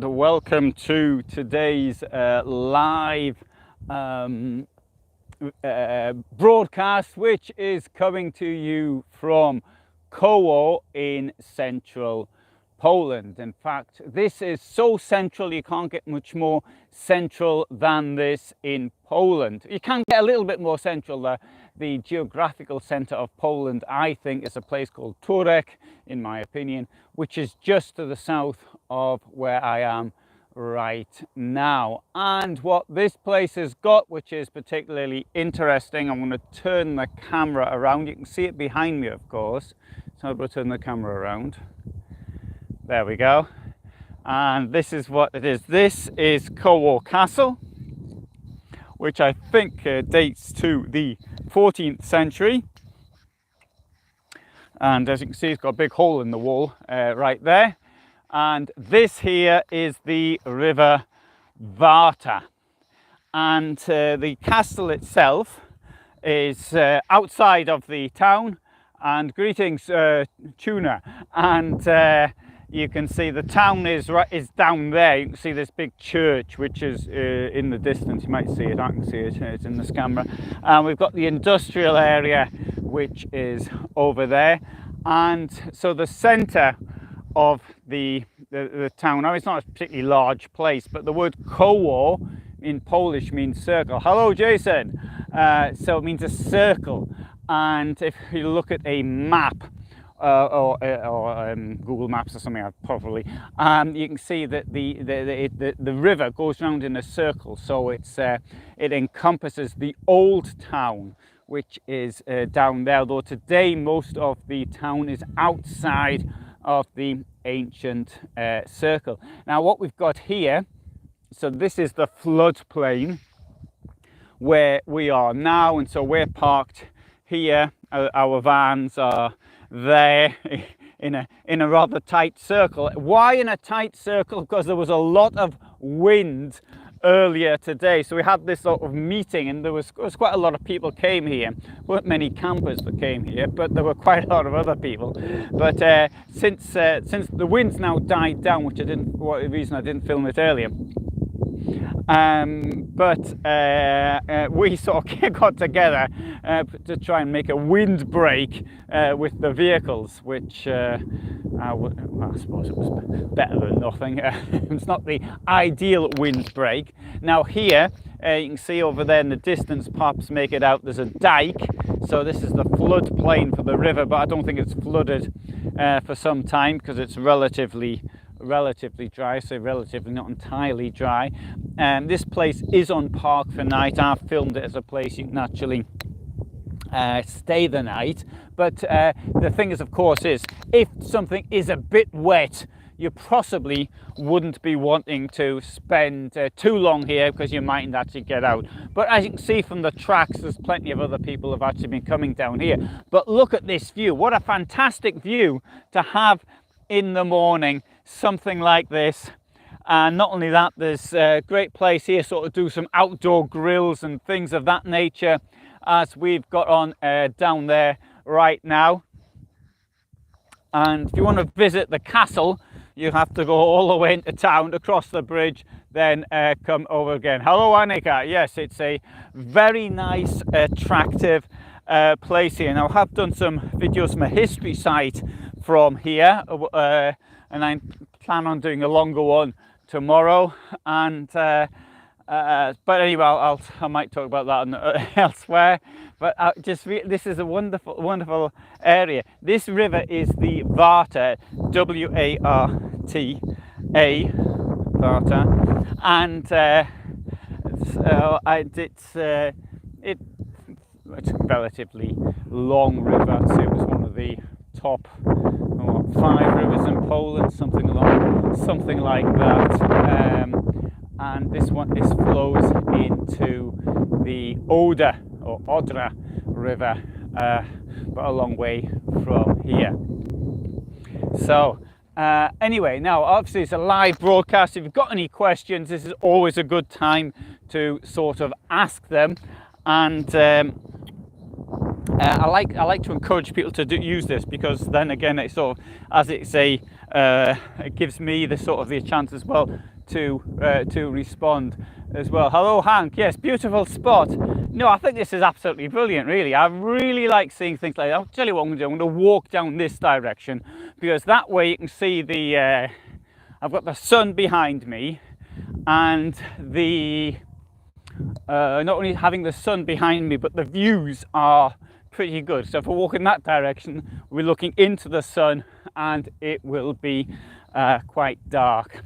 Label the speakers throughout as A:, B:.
A: Welcome to today's live broadcast, which is coming to you from Koło in central Poland. In fact, this is so central, you can't get much more central than this in Poland. You can get a little bit more central. The geographical center of Poland, I think, is a place called Turek, in my opinion, which is just to the south of where I am right now. And what this place has got, which is particularly interesting, I'm going to turn the camera around. You can see it behind me, of course. So I'm going to turn the camera around. There we go. And this is what it is. This is Koło Castle, which I think dates to the 14th century. And as you can see, it's got a big hole in the wall right there. And this here is the River Warta. And the castle itself is outside of the town. And greetings, Tuna. And you can see the town is down there. You can see this big church, which is in the distance. You might see it. I can see it. It's in this camera. And we've got the industrial area, which is over there. And so the centre of the town, now it's not a particularly large place, but the word Koło in Polish means circle. Hello, Jason. So it means a circle. And if you look at a map, or Google Maps or something, probably, you can see that the river goes round in a circle. So it encompasses the old town, which is down there. Though today most of the town is outside of the ancient circle. Now what we've got here, so this is the floodplain where we are now, and so we're parked here. Our vans are there in a rather tight circle. Why in a tight circle? Because there was a lot of wind earlier today, so we had this sort of meeting, and there was quite a lot of people came here. Weren't many campers that came here, but there were quite a lot of other people. But since the wind's now died down, which the reason I didn't film it earlier, we sort of got together to try and make a wind break with the vehicles, which well, I suppose it was better than nothing. It's not the ideal wind break. Now here, you can see over there in the distance, perhaps make it out, there's a dike. So this is the floodplain for the river, but I don't think it's flooded for some time because it's relatively dry, so relatively not entirely dry. This place is on park for night. I've filmed it as a place you can actually stay the night. But the thing is, of course, is if something is a bit wet, you possibly wouldn't be wanting to spend too long here because you mightn't actually get out. But as you can see from the tracks, there's plenty of other people who have actually been coming down here. But look at this view. What a fantastic view to have in the morning, something like this. And not only that, there's a great place here sort of do some outdoor grills and things of that nature, as we've got on down there right now. And if you want to visit the castle, you have to go all the way into town, across the bridge, then come over again. Hello, Annika. Yes, it's a very nice, attractive place here. Now, I have done some videos from a history site from here, and I plan on doing a longer one tomorrow. And but anyway, I might talk about that elsewhere. But this is a wonderful area. This river is the Warta, W-A-R-T-A, Warta, and it's a relatively long river. So it was one of the top 5 rivers in Poland, something like that. And this flows into the Oder or Odra river, but a long way from here. So anyway, now obviously it's a live broadcast. If you've got any questions, this is always a good time to sort of ask them. And I like to encourage people to use this, because then again, it sort of, as it's a, it gives me the sort of the chance as well to respond as well. Hello, Hank. Yes, beautiful spot. No, I think this is absolutely brilliant. Really, I really like seeing things like that. I'll tell you what I'm going to do. I'm going to walk down this direction, because that way you can see the. I've got the sun behind me, and the not only having the sun behind me, but the views are pretty good. So if we walk in that direction, we're looking into the sun, and it will be quite dark.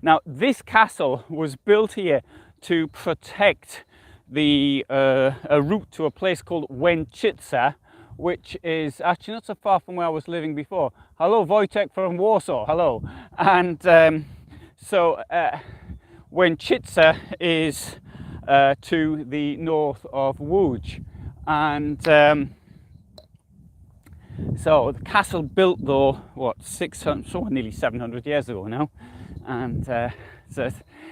A: Now, this castle was built here to protect the a route to a place called Łęczyca, which is actually not so far from where I was living before. Hello, Wojtek from Warsaw. Hello. And so Łęczyca is to the north of Łódź, and so the castle built though, what, 600, so nearly 700 years ago now, and so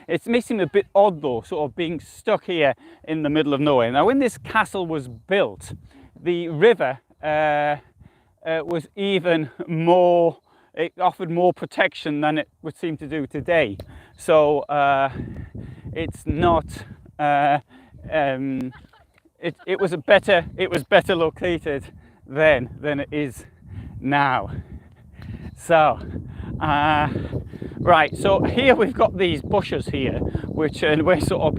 A: it may seem a bit odd though, sort of being stuck here in the middle of nowhere. Now, when this castle was built, the river was even more, it offered more protection than it would seem to do today. So it's not, it was better located then than it is now. So right, so here we've got these bushes here, which we're sort of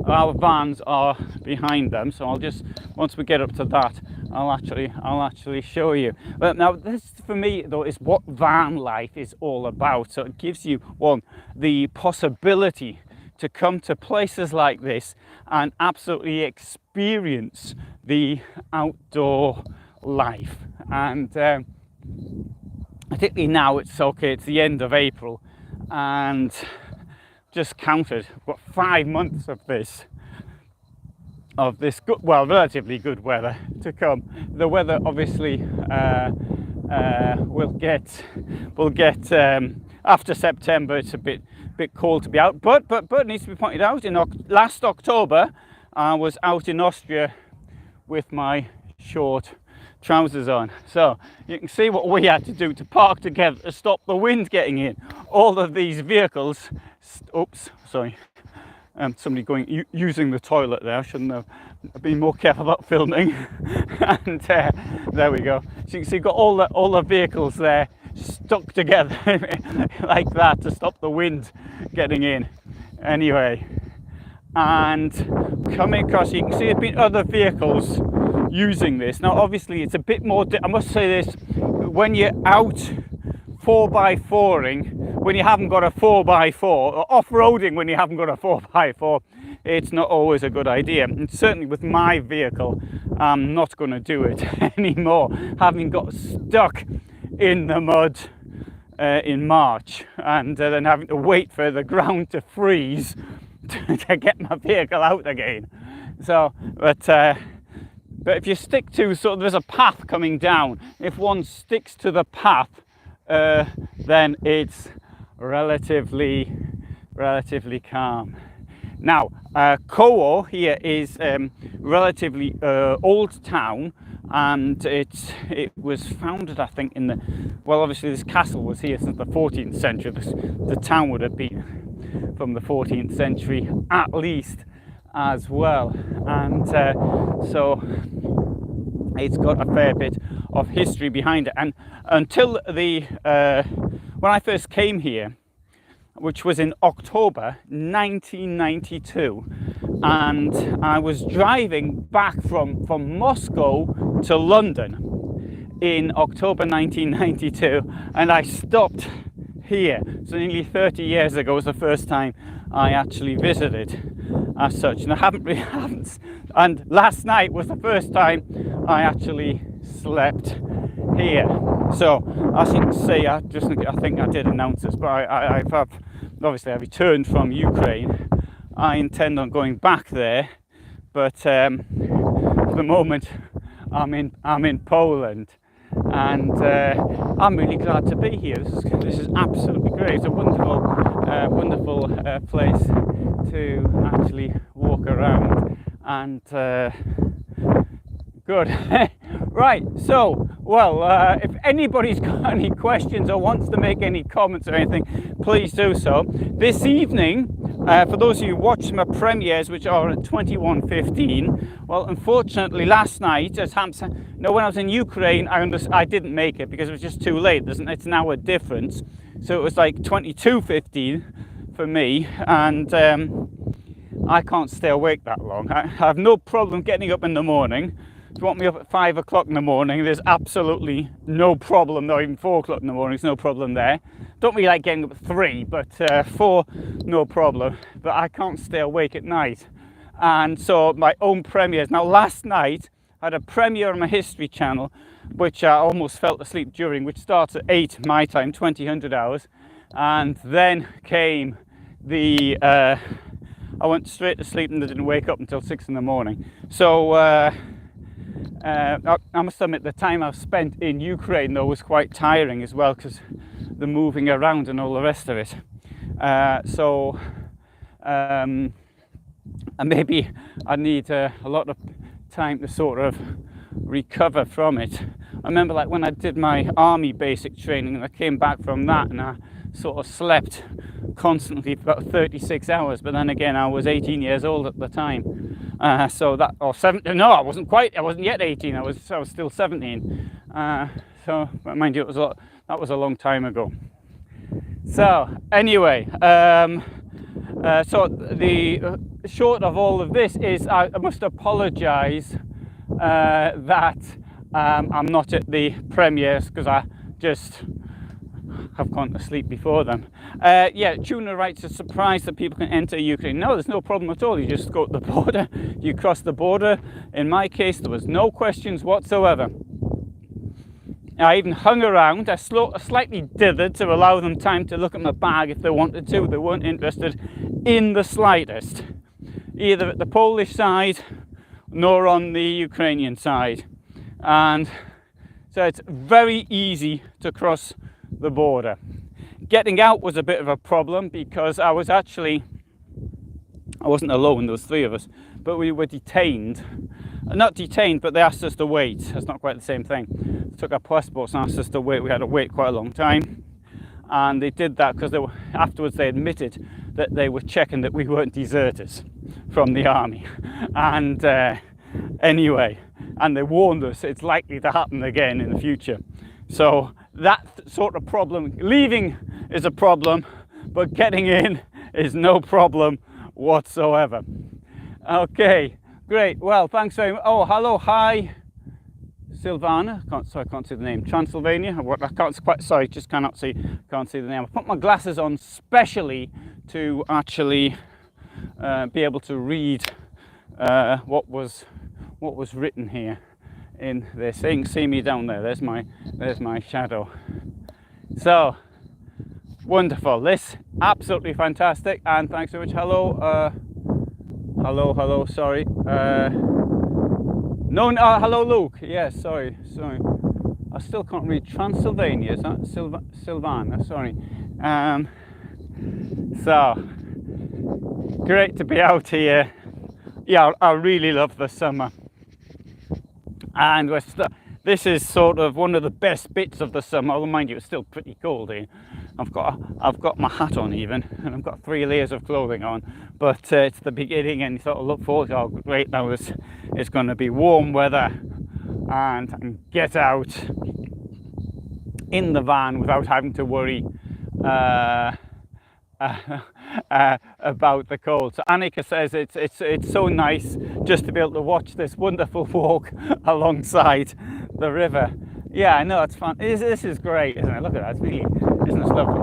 A: our vans are behind them. So I'll just, once we get up to that, I'll actually show you. But now, this for me though is what van life is all about. So it gives you, one, the possibility to come to places like this and absolutely experience the outdoor life. And particularly now, it's okay, it's the end of April, and just counted, what, 5 months of this good, well, relatively good weather to come. The weather obviously will get after September. It's a bit cold to be out, but it needs to be pointed out, in last October I was out in Austria with my short trousers on, so you can see what we had to do to park together to stop the wind getting in. All of these vehicles, oops, sorry, somebody using the toilet there. I shouldn't have been more careful about filming. And there we go. So you can see you've got all the vehicles there stuck together like that to stop the wind getting in. Anyway, and coming across, you can see there's been other vehicles using this. Now obviously it's a bit more, I must say this, when you're out 4x4ing, when you haven't got a 4x4, or off-roading when you haven't got a 4x4, it's not always a good idea. And certainly with my vehicle, I'm not going to do it anymore, having got stuck in the mud in March, and then having to wait for the ground to freeze to get my vehicle out again. So, but if you stick to, so there's a path coming down, if one sticks to the path, then it's relatively calm. Now, Koło here is relatively old town, and it was founded, I think, in the, well, obviously this castle was here since the 14th century. The town would have been from the 14th century at least as well, and so it's got a fair bit of history behind it. And until the when I first came here, which was in October 1992, and I was driving back from Moscow to London in October 1992, and I stopped here. So nearly 30 years ago was the first time I actually visited as such, and I haven't, and last night was the first time I actually slept here. So as you can see, I think I did announce this, but I've obviously I returned from Ukraine. I intend on going back there, but for the moment I'm in Poland, and I'm really glad to be here. This is absolutely great. It's a wonderful place to actually walk around and Good. Right, so, well, if anybody's got any questions or wants to make any comments or anything, please do so. This evening, for those of you who watch my premieres, which are at 21:15, well, unfortunately, last night, as when I was in Ukraine, I didn't make it because it was just too late. It's an hour difference. So it was like 22:15 for me, and I can't stay awake that long. I have no problem getting up in the morning. If you want me up at 5 o'clock in the morning, there's absolutely no problem. Not even 4 o'clock in the morning, there's no problem there. Don't really like getting up at 3, but 4, no problem. But I can't stay awake at night. And so my own premieres. Now last night, I had a premiere on my history channel, which I almost fell asleep during, which starts at 8 my time, 2000 hours. And then came the, I went straight to sleep and I didn't wake up until 6 in the morning. So, I must admit the time I've spent in Ukraine though was quite tiring as well, because the moving around and all the rest of it. And maybe I need a lot of time to sort of recover from it. I remember like when I did my army basic training and I came back from that and I sort of slept constantly for about 36 hours, but then again I was 18 years old at the time. So that, or 17, no, I wasn't yet 18, I was still 17. So mind you, that was a long time ago. So anyway, so the short of all of this is I must apologise that I'm not at the premieres because I just have gone to sleep before them. Yeah, Tuna writes, it's surprised that people can enter Ukraine. No, there's no problem at all. You just go to the border, you cross the border. In my case, there was no questions whatsoever. I even hung around. I slightly dithered to allow them time to look at my bag if they wanted to. They weren't interested in the slightest, either at the Polish side nor on the Ukrainian side. And so it's very easy to cross the border. Getting out was a bit of a problem because I wasn't alone, there was 3 of us, but we were detained. Not detained, but they asked us to wait. That's not quite the same thing. They took our passports and asked us to wait. We had to wait quite a long time. And they did that because afterwards they admitted that they were checking that we weren't deserters from the army. And anyway, and they warned us it's likely to happen again in the future. So that sort of problem, leaving is a problem, but getting in is no problem whatsoever. Okay, great. Well, thanks very much. Oh, hello, hi, Silvana. I can't see the name. Transylvania. I can't quite. Sorry, just can't see the name. I put my glasses on specially to actually be able to read what was written here in this. You can see me down there. There's my shadow. So wonderful. This absolutely fantastic. And thanks so much. Hello. Hello. Sorry. No. Hello, Luke. Yes. Sorry. I still can't read. Transylvania. Is that Silvana? Sorry. So great to be out here. Yeah, I really love the summer. And this is sort of one of the best bits of the summer. Although mind you, it's still pretty cold here. I've got my hat on even, and I've got 3 layers of clothing on. But it's the beginning, and you sort of look forward to, oh great, now it's going to be warm weather, and I can get out in the van without having to worry about the cold. So Annika says it's so nice just to be able to watch this wonderful walk alongside the river. Yeah, I know, it's fun. This is great, isn't it? Look at that, isn't this lovely?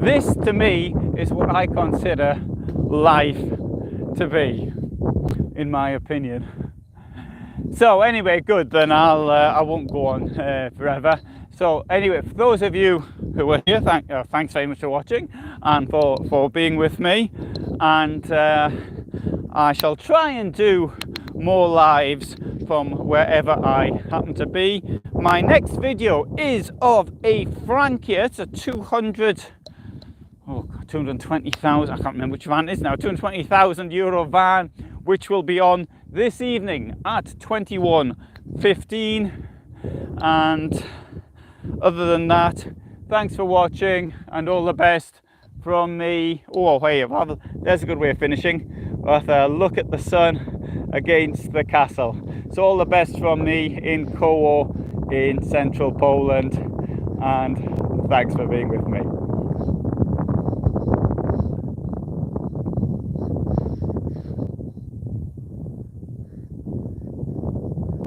A: This to me is what I consider life to be, in my opinion. So anyway, good, then I won't go on forever. So anyway, for those of you who were here, thanks very much for watching and for being with me. And I shall try and do more lives from wherever I happen to be. My next video is of a Frankia. It's a 200, oh God, 220,000, I can't remember which van it is now, 220,000 euro van, which will be on this evening at 21:15. And other than that, thanks for watching and all the best from me. Oh, hey, there's a good way of finishing with a look at the sun against the castle. So all the best from me in Koło in central Poland, and thanks for being with me.